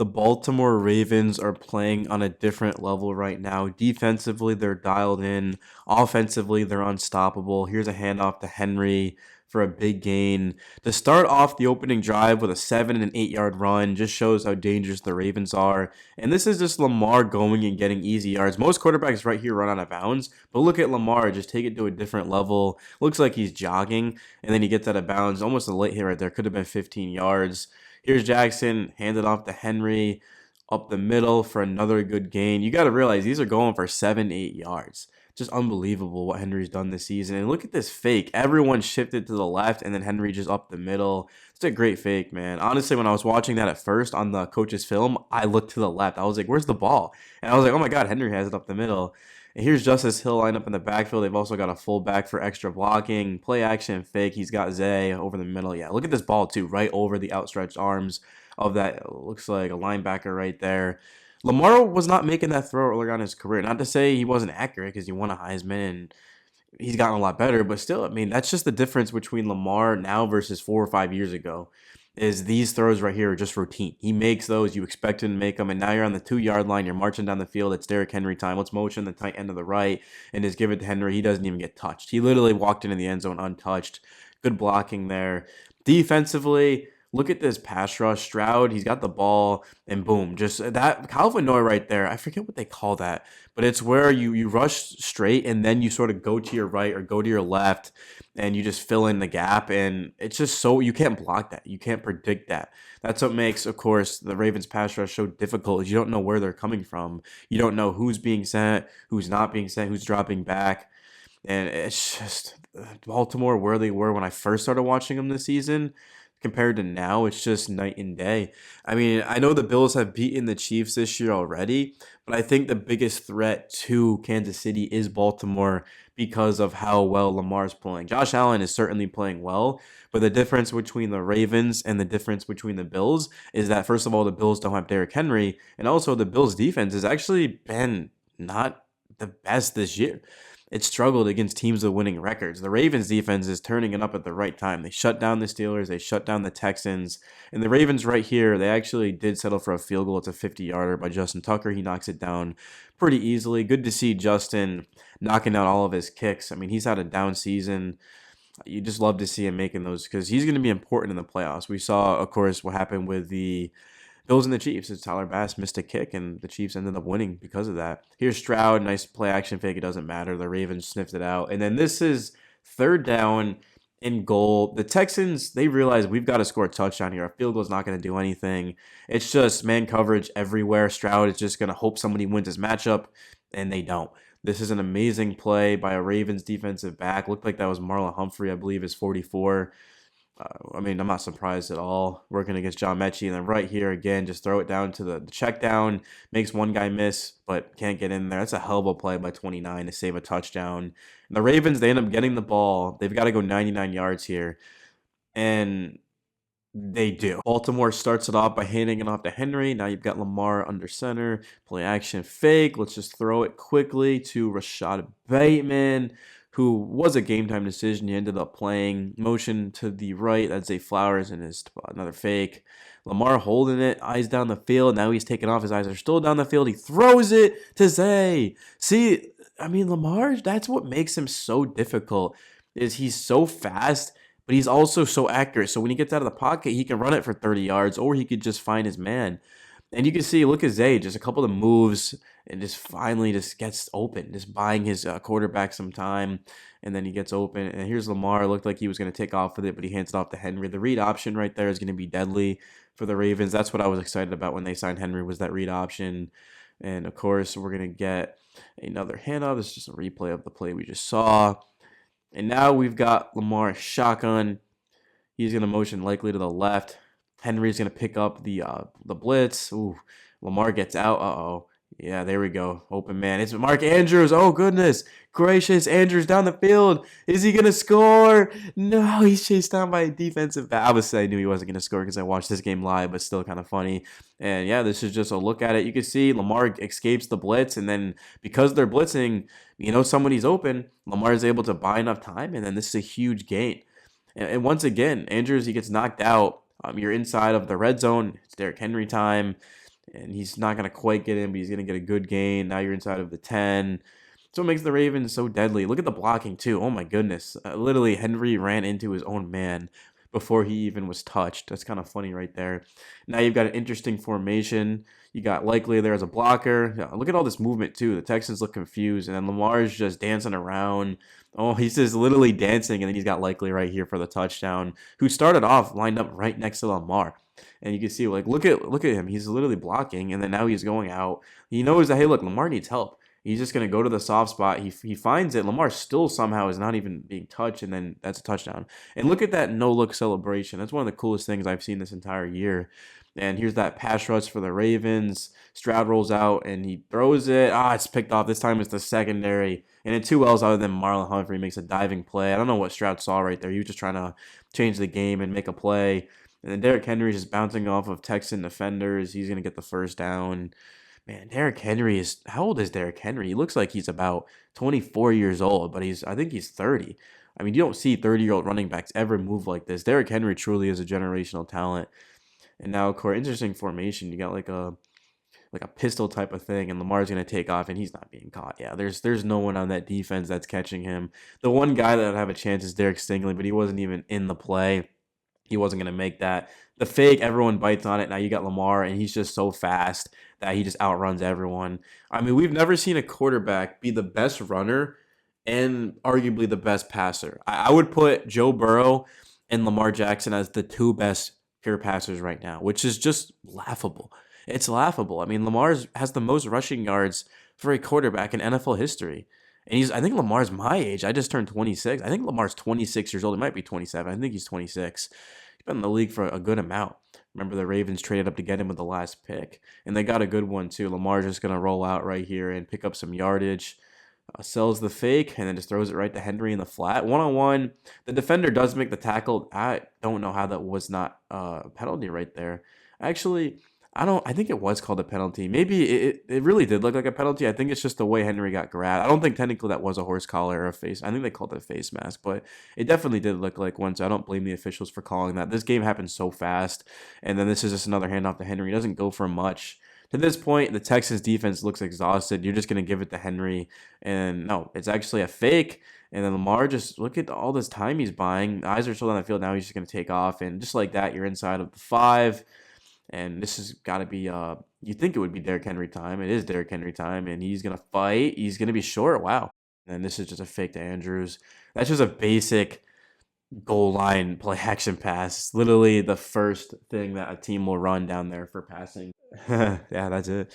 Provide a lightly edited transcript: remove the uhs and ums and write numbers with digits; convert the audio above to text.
The Baltimore Ravens are playing on a different level right now. Defensively, they're dialed in. Offensively, they're unstoppable. Here's a handoff to Henry for a big gain. To start off the opening drive with a 7 and 8 yard run just shows how dangerous the Ravens are. And this is just Lamar going and getting easy yards. Most quarterbacks right here run out of bounds, but look at Lamar just take it to a different level. Looks like he's jogging, and then he gets out of bounds. Almost a late hit right there. Could have been 15 yards. Here's Jackson, handed off to Henry up the middle for another good gain. You got to realize these are going for 7, 8 yards. Just unbelievable what Henry's done this season. And look at this fake. Everyone shifted to the left, and then Henry just up the middle. It's a great fake, man. Honestly, when I was watching that at first on the coach's film, I looked to the left. I was like, where's the ball? And I was like, oh my God, Henry has it up the middle. And here's Justice Hill lined up in the backfield. They've also got a fullback for extra blocking. Play action fake. He's got Zay over the middle. Yeah, look at this ball, too, right over the outstretched arms of that. Looks like a linebacker right there. Lamar was not making that throw earlier on in his career. Not to say he wasn't accurate because he won a Heisman and he's gotten a lot better, but still, I mean, that's just the difference between Lamar now versus 4 or 5 years ago. Is these throws right here are just routine. He makes those, you expect him to make them, and now you're on the 2 yard line, you're marching down the field. It's Derrick Henry time. Let's motion the tight end to the right and just give it to Henry. He doesn't even get touched. He literally walked into the end zone untouched. Good blocking there. Defensively, look at this pass rush. Stroud, he's got the ball, and boom, just that Calvin Noy right there. I forget what they call that, but it's where you rush straight and then you sort of go to your right or go to your left and you just fill in the gap. And it's just so you can't block that. You can't predict that. That's what makes, of course, the Ravens pass rush so difficult. Is you don't know where they're coming from. You don't know who's being sent, who's not being sent, who's dropping back. And it's just Baltimore where they were when I first started watching them this season compared to now. It's just night and day. I mean, I know the Bills have beaten the Chiefs this year already, but I think the biggest threat to Kansas City is Baltimore because of how well Lamar's playing. Josh Allen is certainly playing well, but the difference between the Ravens and the difference between the Bills is that, first of all, the Bills don't have Derrick Henry, and also the Bills' defense has actually been not the best this year. It struggled against teams with winning records. The Ravens defense is turning it up at the right time. They shut down the Steelers. They shut down the Texans. And the Ravens right here, they actually did settle for a field goal. It's a 50-yarder by Justin Tucker. He knocks it down pretty easily. Good to see Justin knocking out all of his kicks. I mean, he's had a down season. You just love to see him making those because he's going to be important in the playoffs. We saw, of course, what happened with the Bills and the Chiefs. It's Tyler Bass missed a kick, and the Chiefs ended up winning because of that. Here's Stroud, nice play action fake. It doesn't matter. The Ravens sniffed it out. And then this is third down in goal. The Texans, they realize we've got to score a touchdown here. A field goal is not going to do anything. It's just man coverage everywhere. Stroud is just going to hope somebody wins his matchup, and they don't. This is an amazing play by a Ravens defensive back. Looked like that was Marlon Humphrey, I believe, is 44. I mean, I'm not surprised at all. Working against John Mechie, and then right here again, just throw it down to the check down. Makes one guy miss, but can't get in there. That's a hell of a play by 29 to save a touchdown. And the Ravens, they end up getting the ball. They've got to go 99 yards here, and they do. Baltimore starts it off by handing it off to Henry. Now you've got Lamar under center. Play action fake. Let's just throw it quickly to Rashad Bateman, who was a game time decision. He ended up playing motion to the right. That's Zay Flowers and his another fake. Lamar holding it, eyes down the field. Now he's taking off. His eyes are still down the field. He throws it to Zay. See, I mean, Lamar, that's what makes him so difficult is he's so fast, but he's also so accurate. So when he gets out of the pocket, he can run it for 30 yards or he could just find his man. And you can see, look at Zay, just a couple of moves and just finally just gets open, just buying his quarterback some time, and then he gets open. And here's Lamar. It looked like he was going to take off with it, but he hands it off to Henry. The read option right there is going to be deadly for the Ravens. That's what I was excited about when they signed Henry, was that read option. And, of course, we're going to get another handoff. This is just a replay of the play we just saw. And now we've got Lamar shotgun. He's going to motion likely to the left. Henry's going to pick up the blitz. Ooh, Lamar gets out. Uh-oh. Yeah, there we go. Open man. It's Mark Andrews. Oh, goodness gracious. Andrews down the field. Is he going to score? No, he's chased down by a defensive back. Obviously, I knew he wasn't going to score because I watched this game live, but still kind of funny. And, yeah, this is just a look at it. You can see Lamar escapes the blitz, and then because they're blitzing, somebody's open, Lamar is able to buy enough time, and then this is a huge gain. And once again, Andrews, he gets knocked out. You're inside of the red zone. It's Derrick Henry time. and he's not going to quite get in, but he's going to get a good gain. Now you're inside of the 10. So it makes the Ravens so deadly. Look at the blocking, too. Oh, my goodness. Literally, Henry ran into his own man before he even was touched. That's kind of funny right there. Now you've got an interesting formation. You got Likely there as a blocker. Yeah, look at all this movement, too. The Texans look confused, and then Lamar's just dancing around. Oh, he's just literally dancing, and then he's got Likely right here for the touchdown, who started off lined up right next to Lamar. And you can see, like, look at him. He's literally blocking, and then now he's going out. He knows that, hey, look, Lamar needs help. He's just going to go to the soft spot. He finds it. Lamar still somehow is not even being touched, and then that's a touchdown. And look at that no-look celebration. That's one of the coolest things I've seen this entire year. And here's that pass rush for the Ravens. Stroud rolls out, and he throws it. It's picked off. This time it's the secondary. And in 2 Ls other than Marlon Humphrey makes a diving play. I don't know what Stroud saw right there. He was just trying to change the game and make a play. And then Derrick Henry just bouncing off of Texan defenders. He's going to get the first down. Man, Derrick Henry is how old is Derrick Henry? He looks like he's about 24 years old, but I think he's 30. I mean, you don't see 30-year-old running backs ever move like this. Derrick Henry truly is a generational talent. And now, Corey, interesting formation. You got like a pistol type of thing, and Lamar's gonna take off, and he's not being caught. Yeah, there's no one on that defense that's catching him. The one guy that would have a chance is Derek Stingley, but he wasn't even in the play. He wasn't going to make that. The fake, everyone bites on it. Now you got Lamar, and he's just so fast that he just outruns everyone. I mean, we've never seen a quarterback be the best runner and arguably the best passer. I would put Joe Burrow and Lamar Jackson as the two best pure passers right now, which is just laughable. It's laughable. I mean, Lamar has the most rushing yards for a quarterback in NFL history. And I think Lamar's my age. I just turned 26. I think Lamar's 26 years old. He might be 27. I think he's 26. He's been in the league for a good amount. Remember, the Ravens traded up to get him with the last pick, and they got a good one too. Lamar's just gonna roll out right here and pick up some yardage. Sells the fake and then just throws it right to Henry in the flat. 1-on-1. The defender does make the tackle. I don't know how that was not a penalty right there. Actually, I think it was called a penalty. Maybe it really did look like a penalty. I think it's just the way Henry got grabbed. I don't think technically that was a horse collar or a face. I think they called it a face mask, but it definitely did look like one. So I don't blame the officials for calling that. This game happened so fast, and then this is just another handoff to Henry. He doesn't go for much. To this point, the Texans defense looks exhausted. You're just gonna give it to Henry, and no, it's actually a fake. And then Lamar, just look at all this time he's buying. The eyes are still on the field now. He's just gonna take off, and just like that, you're inside of the 5. And this has got to be, you think it would be Derrick Henry time. It is Derrick Henry time, and he's going to fight. He's going to be short. Wow. And this is just a fake to Andrews. That's just a basic goal line play action pass. It's literally the first thing that a team will run down there for passing. Yeah, that's it.